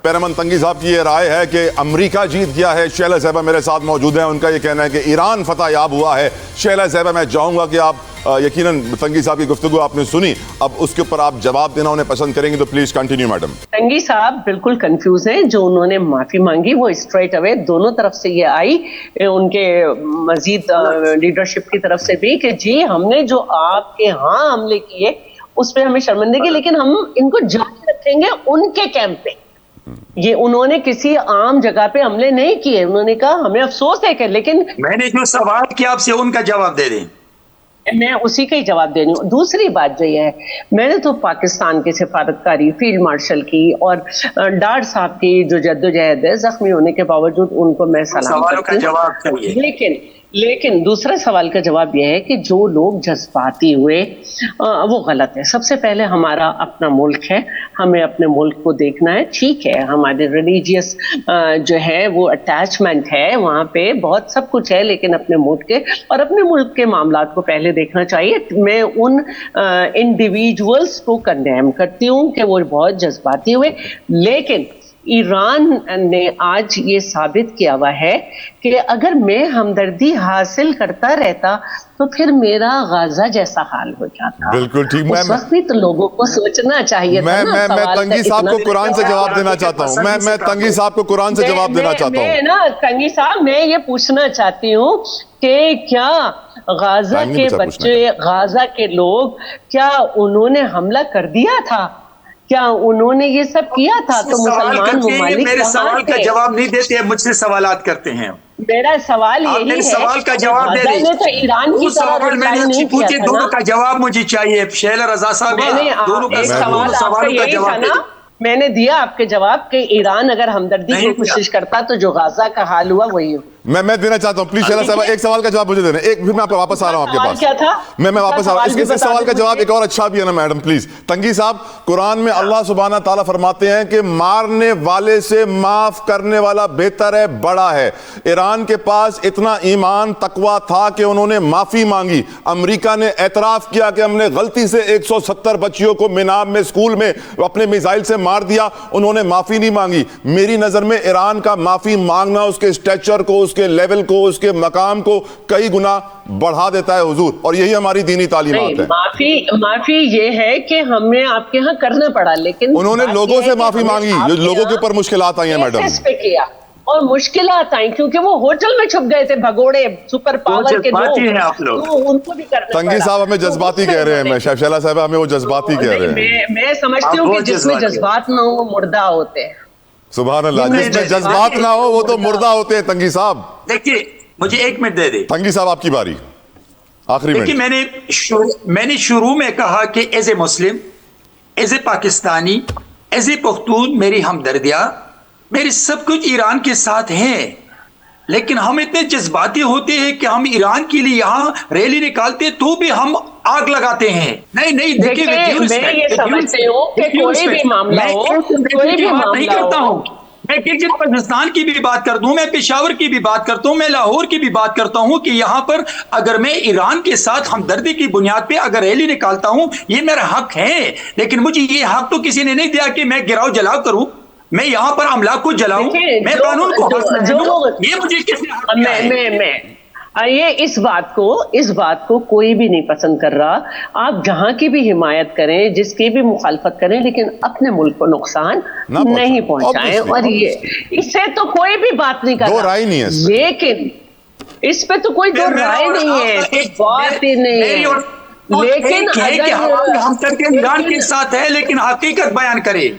پیرامن تنگی صاحب کی یہ رائے ہے کہ امریکہ جیت گیا ہے. شیلا صاحبہ میرے ساتھ موجود ہیں, ان کا یہ کہنا ہے کہ ایران فتح یاب ہوا ہے. شیلا صاحبہ میں چاہوں گا کہ آپ یقیناً تنگی صاحب کی گفتگو آپ نے سنی, اب اس کے اوپر آپ جواب دینا انہیں پسند کریں گے تو پلیز کنٹینیو میڈم. تنگی صاحب بالکل کنفیوز ہیں. جو انہوں نے معافی مانگی وہ اسٹریٹ اوے دونوں طرف سے یہ آئی, ان کے مزید لیڈرشپ کی طرف سے بھی, کہ جی ہم نے جو آپ کے ہاں حملے کیے اس پہ ہمیں شرمندگی, لیکن ہم ان کو جاری رکھیں گے ان کے کیمپ پہ. یہ انہوں نے کسی عام جگہ پہ حملے نہیں کیے. انہوں نے کہا ہمیں افسوس ہے کہ, لیکن میں نے جو سوال کیا آپ سے ان کا جواب دے دیں. میں اسی کا ہی جواب دے رہی ہوں. دوسری بات جو یہ ہے, میں نے تو پاکستان کے سفارتکاری فیلڈ مارشل کی اور ڈار صاحب کی جو جدوجہد ہے, زخمی ہونے کے باوجود ان کو میں سلام کرتی ہوں. لیکن دوسرے سوال کا جواب یہ ہے کہ جو لوگ جذباتی ہوئے وہ غلط ہے. سب سے پہلے ہمارا اپنا ملک ہے, ہمیں اپنے ملک کو دیکھنا ہے. ٹھیک ہے ہمارے ریلیجیس جو ہے وہ اٹیچمنٹ ہے, وہاں پہ بہت سب کچھ ہے, لیکن اپنے ملک کے اور اپنے ملک کے معاملات کو پہلے دیکھنا چاہیے. میں ان انڈیویجولس کو کنڈیم کرتی ہوں کہ وہ بہت جذباتی ہوئے, لیکن ایران نے آج یہ ثابت کیا ہوا ہے کہ اگر میں ہمدردی حاصل کرتا رہتا تو پھر میرا غزہ جیسا حال ہو جاتا. بالکل ٹھیک. اس وقت بھی تو لوگوں کو سوچنا چاہیے تھا نا. میں تنگی صاحب کو قرآن سے جواب دینا چاہتا ہوں. میں تنگی صاحب کو قرآن سے جواب دینا چاہتا ہوں. نا تنگی صاحب, میں یہ پوچھنا چاہتی ہوں کہ کیا غزہ کے بچے, غزہ کے لوگ, کیا انہوں نے حملہ کر دیا تھا؟ کیا انہوں نے یہ سب کیا تھا؟ تو مسلمان ممالک میرے سوال کا جواب نہیں دیتے, مجھ سے سوالات کرتے ہیں. میرا سوال یہی ہے, سوال کا جواب دے دیں. تو ایران کی طرح میں نے پوچھے, دونوں کا جواب مجھے چاہیے. شیلا رضا صاحب دونوں کا سوال کا جواب دے دیں. میں نے دیا آپ کے جواب کہ ایران اگر ہمدردی کی کوشش کرتا تو جو غزہ کا حال ہوا وہی ہو. میں دینا چاہتا ہوں. پلیز شیلا صاحب ایک سوال کا جواب مجھے دینا. ایک پھر میں آپ کو واپس آ رہا ہوں آپ کے پاس. کیا تھا؟ میں واپس آ رہا ہوں. اس سوال کا جواب ایک اور اچھا بھی ہے نا میڈم پلیز. تنگی صاحب, قرآن میں اللہ سبحانہ تعالیٰ فرماتے ہیں کہ مارنے والے سے معاف کرنے والا بہتر ہے, بڑا ہے. ایران کے پاس اتنا ایمان تقوی تھا کہ انہوں نے معافی مانگی. امریکہ نے اعتراف کیا کہ ہم نے غلطی سے 170 بچیوں کو مناب میں اسکول میں اپنے میزائل سے مار دیا, انہوں نے معافی نہیں مانگی. میری نظر میں ایران کا معافی مانگنا اس کے اسٹیچر کو, اس کے لیول کو, اس کے مقام کو کئی گنا بڑھا دیتا ہے حضور, اور یہی ہماری دینی تعلیمات ہے. معافی یہ ہے کہ ہمیں آپ کے ہاں کرنا پڑا, لیکن انہوں نے لوگوں سے معافی مانگی جو لوگوں کے اوپر مشکلات آئی ہیں میڈم. اور مشکلات آئیں کیونکہ وہ ہوٹل میں چھپ گئے تھے بھگوڑے سپر پاور کے لوگ, ان کو بھی کرنا پڑا. تنگی صاحب ہمیں جذباتی کہہ رہے ہیں. شیلا صاحب ہمیں وہ جذباتی کہہ رہے ہیں. میں سمجھتی ہوں کہ جس میں جذبات نہ ہو وہ مردہ ہوتے ہیں. سبحان اللہ, جس میں جذبات نہ ہو وہ تو مردہ ہوتے ہیں. تنگی صاحب دیکھیے, مجھے ایک منٹ دے دے. تنگی صاحب آپ کی باری, آخری منٹ. میں نے شروع میں کہا کہ as a Muslim, as a Pakistani, as a Pakhtun, میری ہمدردیاں, میری سب کچھ ایران کے ساتھ ہیں. لیکن ہم اتنے جذباتی ہوتے ہیں کہ ہم ایران کے لیے یہاں ریلی نکالتے تو بھی ہم آگ لگاتے ہیں. نہیں دیکھیں, میں یہ سمجھتی ہوں کہ کوئی بھی معاملہ ہو, کوئی بھی معاملہ نہیں کرتا ہوں. میں گلگت بلتستان کی بھی بات کرتا ہوں, میں پشاور کی بھی بات کرتا ہوں, میں لاہور کی بھی بات کرتا ہوں کہ یہاں پر اگر میں ایران کے ساتھ ہمدردی کی بنیاد پہ اگر ریلی نکالتا ہوں یہ میرا حق ہے. لیکن مجھے یہ حق تو کسی نے نہیں دیا کہ میں گراؤ جلاؤ کروں, میں یہاں پر املاک کو جلاؤں, میں قانون کو یہ مجھے کس نے حق دیا ہے؟ یہ اس بات کو کوئی بھی نہیں پسند کر رہا. آپ جہاں کی بھی حمایت کریں, جس کی بھی مخالفت کریں, لیکن اپنے ملک کو نقصان نہیں پہنچائیں. اور یہ اس سے تو کوئی بھی بات نہیں کر رہا, لیکن اس پہ تو کوئی دو رائے نہیں ہے, کوئی بات ہی نہیں ہے. لیکن ہم ایران کے ساتھ ہے لیکن حقیقت بیان کرے.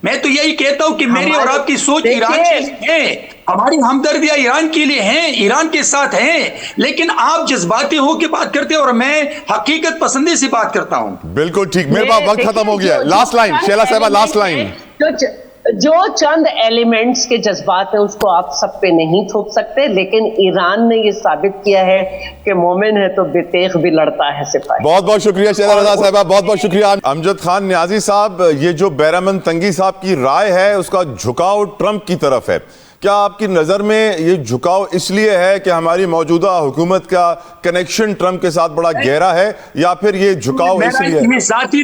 میں تو یہی کہتا ہوں کہ میری اور آپ کی سوچ ایران کے لیے ہے, ہماری ہمدردیاں ایران کے لیے ہیں, ایران کے ساتھ ہیں, لیکن آپ جذباتی ہو کے بات کرتے اور میں حقیقت پسندی سے بات کرتا ہوں. بالکل ٹھیک, میرے پاس وقت ختم ہو گیا. لاسٹ لائن شیلا صاحبہ, لاسٹ لائن. جو چند ایلیمنٹس کے جذبات ہیں اس کو آپ سب پہ نہیں تھوپ سکتے, لیکن ایران نے یہ ثابت کیا ہے کہ مومن ہے تو بے تیغ بھی لڑتا ہے سپاہی. بہت بہت شکریہ شیلا رضا صاحبہ, بہت بہت شکریہ. امجد خان نیازی صاحب, یہ جو بیرامن تنگی صاحب کی رائے ہے اس کا جھکاؤ ٹرمپ کی طرف ہے. کیا آپ کی نظر میں یہ جھکاؤ اس لیے ہے کہ ہماری موجودہ حکومت کا کنیکشن ٹرمپ کے ساتھ بڑا گہرا ہے, یا پھر یہ جھکاؤ اس لیے